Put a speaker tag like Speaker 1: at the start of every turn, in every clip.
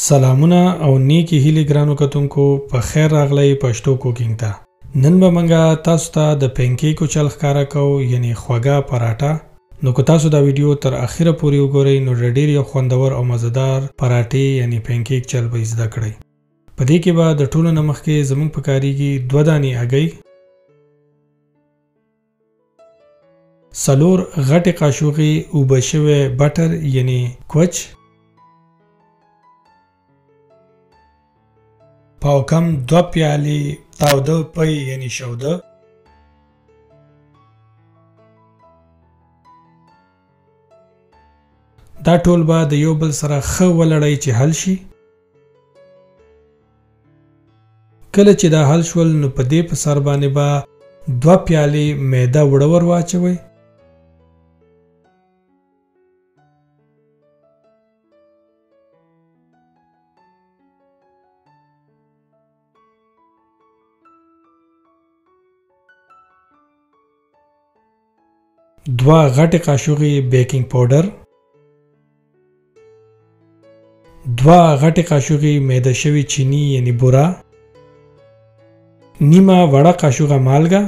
Speaker 1: سلامونه او نیکی هیلې ګرانو کتونکو په خیر راغلی پښتو کوکینګ ته. نن به موږ تاسو ته د پینکیکو چل ښکاره کوو، یعنی خوږه پراټه. نو که تاسو دا ویډیو تر اخره پورې وګورئ نو ډېر یو خوندور او مزیدار پراټې یعنی پینکیک چل به زده کړئ. په دې کې به د ټولو نه مخکې زموږ په کاریږي 2 دانې هګۍ، 4 غټې قاشوغې اوبه شوی بټر یعنی کوچ، پاو کم 2 پیالې تاوده پی یعنی شوده، دا ټول به د یو بل سره ښه ولړئ چې حل شي. کله چې دا حل شول نو په دې په سر باندې به 2 پیالې میده وړه ور واچوئ. دوا غټې قاشوغې بیکینګ پاوډر، 2 غټې قاشوغې میده شوی چینی یعنی بوره، نیمه وړه قاشوغه مالګه،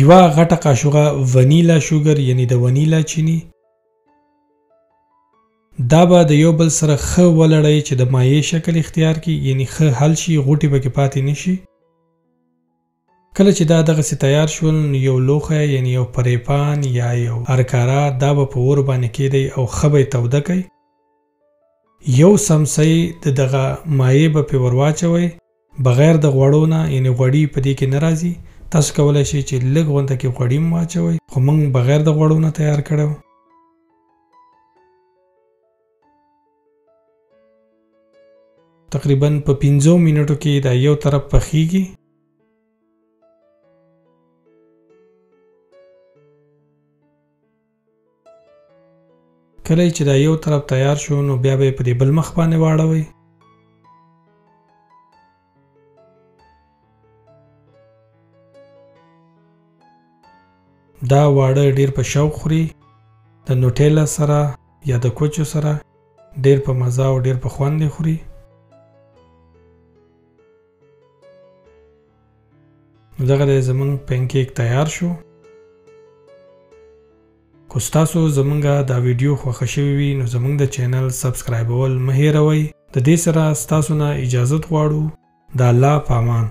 Speaker 1: 1 غټه قاشوغه ونیلا شوګر یعنی د ونیلا چینی. دا به د یو بل سره ښه ولړئ چې د مایع شکل اختیار کړي، یعنی ښه حل شي، غوټې پکې پاتې نشي. کله چې دا دغسې تیار شول نو یو لوښی یعنی یو پریپان یا یو ارکاره دا به په اور باندې کیدئ او ښه به یې توده کئ. یو سمڅۍ د دغه مایع به پې ور واچوئ بغیر د غوړو نه، یعنی غوړي په دې کې نه راځي. تاسو کولی شئ چې لږ غونده کې غوړي هم واچوئ، خو موږ بغیر د غوړو نه تیار کړی و. تقریبا په 15 منټو کې دا یو طرف پخیږي. کله چې دا یو طرف تیار شو نو بیا به په دې بل مخ باندې واړوئ. دا واړه ډیر په شوق خوري، د نوټیلا سره یا د کوچو سره ډیر په مزه او ډیر په خوند خوري. دغه زمونږ پینکیک تیار شو. که ستاسو زمونږ دا ویډیو خوښه شوې وي نو زمونږ د چینل سبسکرایبول مه هیروئ. د دې سره ستاسو نه اجازت غواړو. د الله په امان.